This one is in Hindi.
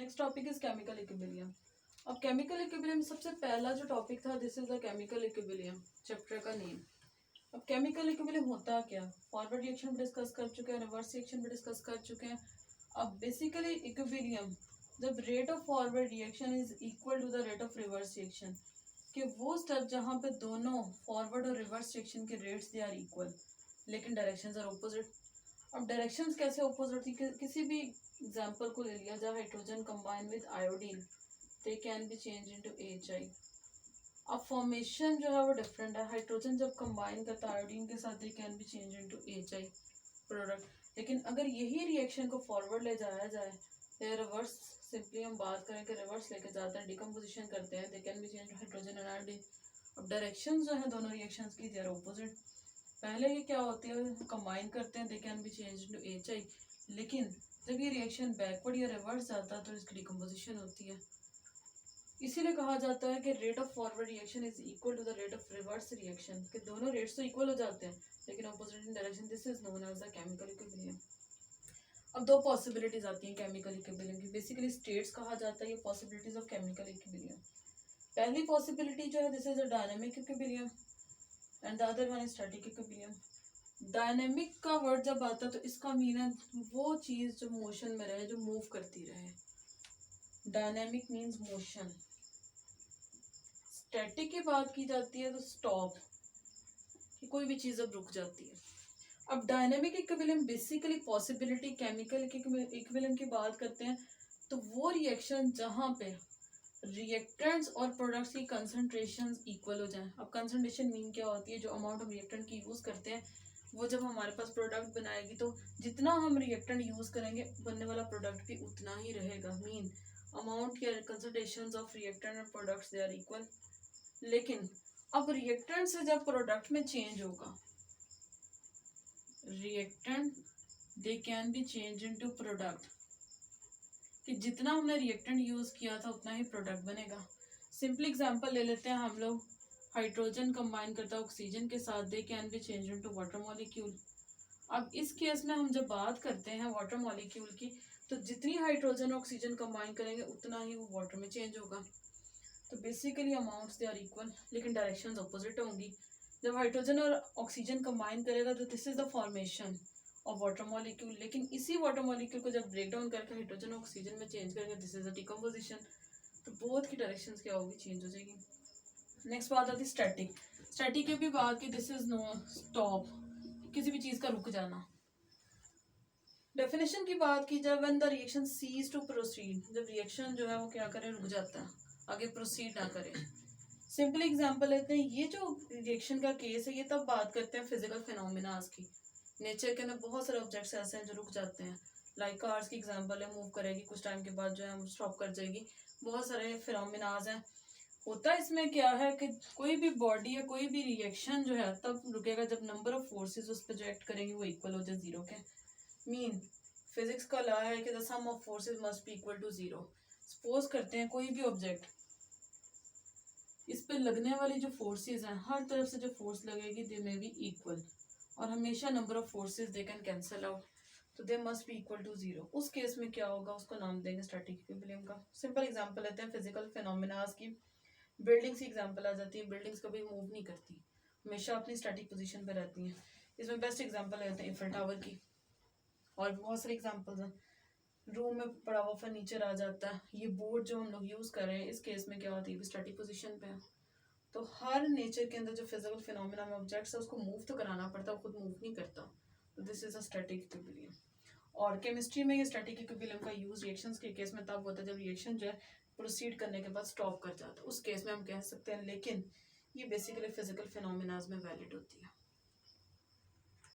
Next topic is chemical equilibrium. अब केमिकल इक्विलिब्रियम सबसे पहला जो टॉपिक था, this is the chemical equilibrium, chapter का नेम। अब केमिकल इक्विलिब्रियम होता क्या, फॉरवर्ड रिएक्शन भी डिस्कस कर चुके हैं, रिवर्स रिएक्शन भी डिस्कस कर चुके हैं। अब बेसिकली इक्विलिब्रियम जब rate of forward reaction is equal to the rate of reverse reaction, कि वो स्टेप जहाँ पे दोनों फॉरवर्ड और रिवर्स रिएक्शन के रेट्स दे आर इक्वल लेकिन डायरेक्शंस आर ऑपोजिट। अब डायरेक्शंस कैसे ऑपोजिट थी, किसी भी एग्जांपल को ले लिया जाए, hydrogen combine with iodine, they can be change into HI. अब फॉर्मेशन जो है वो डिफरेंट है, हाइड्रोजन जब कंबाइन करता है आयोडीन के साथ, दे can be change into HI product. लेकिन अगर यही रिएक्शन को फॉरवर्ड ले जाया जाए या रिवर्स, सिंपली हम बात करें कि रिवर्स लेके जाते हैं, डिकम्पोजिशन करते हैं, दे can be change hydrogen and iodine. अब डायरेक्शन जो है दोनों रिएक्शंस की, दे आर ऑपोजिट। पहले ये क्या होती है, कंबाइन करते हैं, दे can be change into HI, लेकिन जब ये रिएक्शन बैकवर्ड या रिवर्स जाता है तो इसकी डिकम्पोजिशन होती है। इसीलिए कहा जाता है कि rate of forward reaction is equal to the rate of reverse reaction, कि दोनों रेट्स तो इक्वल हो जाते हैं लेकिन opposite in direction. This is known as the chemical equilibrium. अब दो पॉसिबिलिटीज आती हैं केमिकल इक्विलिब्रियम की, बेसिकली स्टेट्स कहा जाता है ये पॉसिबिलिटीज ऑफ केमिकल इक्विलिब्रियम। पहली पॉसिबिलिटी जो है, this is a dynamic equilibrium and the other one is static equilibrium. Dynamic का वर्ड जब आता है तो इसका मीन है वो चीज जो मोशन में रहे, जो मूव करती रहे, डायनेमिक मीन्स मोशन। स्टैटिक की बात की जाती है तो स्टॉप, कि कोई भी चीज अब रुक जाती है। अब dynamic equilibrium basically possibility chemical equilibrium की बात करते हैं तो वो रिएक्शन जहाँ पे रिएक्टेंट्स और प्रोडक्ट्स की कंसंट्रेशन इक्वल हो जाए। अब कंसंट्रेशन मीन क्या होती है, जो अमाउंट हम रिएक्टेंट की यूज़ करते हैं वो जब हमारे पास प्रोडक्ट बनाएगी तो जितना हम रिएक्टेंट यूज़ करेंगे बनने वाला प्रोडक्ट भी उतना ही रहेगा। मीन अमाउंट या concentration of reactant and products they are equal. लेकिन अब रिएक्टेंट से जब प्रोडक्ट में चेंज होगा, reactant they can be change into product, कि जितना हमने रिएक्टेंट यूज किया था उतना ही प्रोडक्ट बनेगा। सिंपल एग्जांपल ले लेते हैं हम लोग, हाइड्रोजन कंबाइन करता है ऑक्सीजन के साथ, दे can be change into water molecule. अब इस केस में हम जब बात करते हैं वाटर मॉलिक्यूल की, तो जितनी हाइड्रोजन ऑक्सीजन कंबाइन करेंगे उतना ही वो वाटर में चेंज होगा। तो basically amounts they are equal लेकिन डायरेक्शंस अपोजिट होंगी। जब हाइड्रोजन और ऑक्सीजन कंबाइन करेगा तो this is the formation of water molecule, लेकिन इसी वाटर मॉलिक्यूल को जब ब्रेक डाउन करके हाइड्रोजन ऑक्सीजन में चेंज करेंगे, दिस इज अ डिकम्पोजिशन। तो बोथ की डायरेक्शंस क्या होगी, चेंज हो जाएगी। नेक्स्ट बात आती है स्टैटिक। स्टैटिक की भी बात की, दिस इज नो स्टॉप, किसी भी चीज का रुक जाना। डेफिनेशन की बात की जाए, when the reaction cease to proceed, जब रिएक्शन जो है वो क्या करे, रुक जाता है, आगे प्रोसीड ना करे। सिंपल एग्जांपल लेते हैं, ये जो रिएक्शन का केस है ये तब बात करते हैं फिजिकल फिनोमिनास की। नेचर के अंदर बहुत सारे ऑब्जेक्ट्स ऐसे हैं जो रुक जाते हैं, लाइक कार्स की एग्जांपल है, मूव करेगी कुछ टाइम के बाद जो है स्टॉप कर जाएगी। बहुत सारे फिनोमिनाज हैं। होता इसमें क्या है कि कोई भी बॉडी या कोई भी रिएक्शन जो है तब रुकेगा जब नंबर ऑफ फोर्सेस उस पर जो एक्ट करेंगे वो इक्वल हो जाए जीरो के। मीन फिजिक्स का लॉ है कि the sum of forces must be equal to zero. Suppose करते हैं कोई भी ऑब्जेक्ट, इस पे लगने वाली जो फोर्सेस हैं, हर तरफ से जो फोर्स लगेगी दे मे बी इक्वल, और हमेशा number of forces they can cancel out, तो they must be equal to zero. उस केस में क्या होगा, उसको नाम देंगे स्टैटिक इक्विलिब्रियम का। सिंपल एग्जांपल लेते हैं फिजिकल फिनोमिनास की। बिल्डिंग्स की एग्जांपल आ जाती है, बिल्डिंग्स कभी मूव नहीं करती, हमेशा अपनी स्टैटिक पोजीशन पे रहती हैं। इसमें बेस्ट एग्जांपल लेते हैं eiffel टावर की, और बहुत सारे एग्जांपल्स हैं। रूम में पड़ा हुआ फर्नीचर आ जाता है, ये बोर्ड जो हम लोग यूज़ कर रहे हैं, इस केस में क्या होती है, स्टैटिक पोजीशन पे है। तो हर नेचर के अंदर जो फिजिकल फिनोमिना में ऑब्जेक्ट्स है उसको मूव तो कराना पड़ता है, खुद मूव नहीं करता। तो this is a static equilibrium. और केमिस्ट्री में ये स्टैटिक इक्विलिब्रियम का यूज रिएक्शंस के केस में तब होता है जब रिएक्शन जो है प्रोसीड करने के बाद स्टॉप कर जाता है, उस केस में हम कह सकते हैं। लेकिन ये बेसिकली फिजिकल फिनोमिनाज में वैलिड होती है।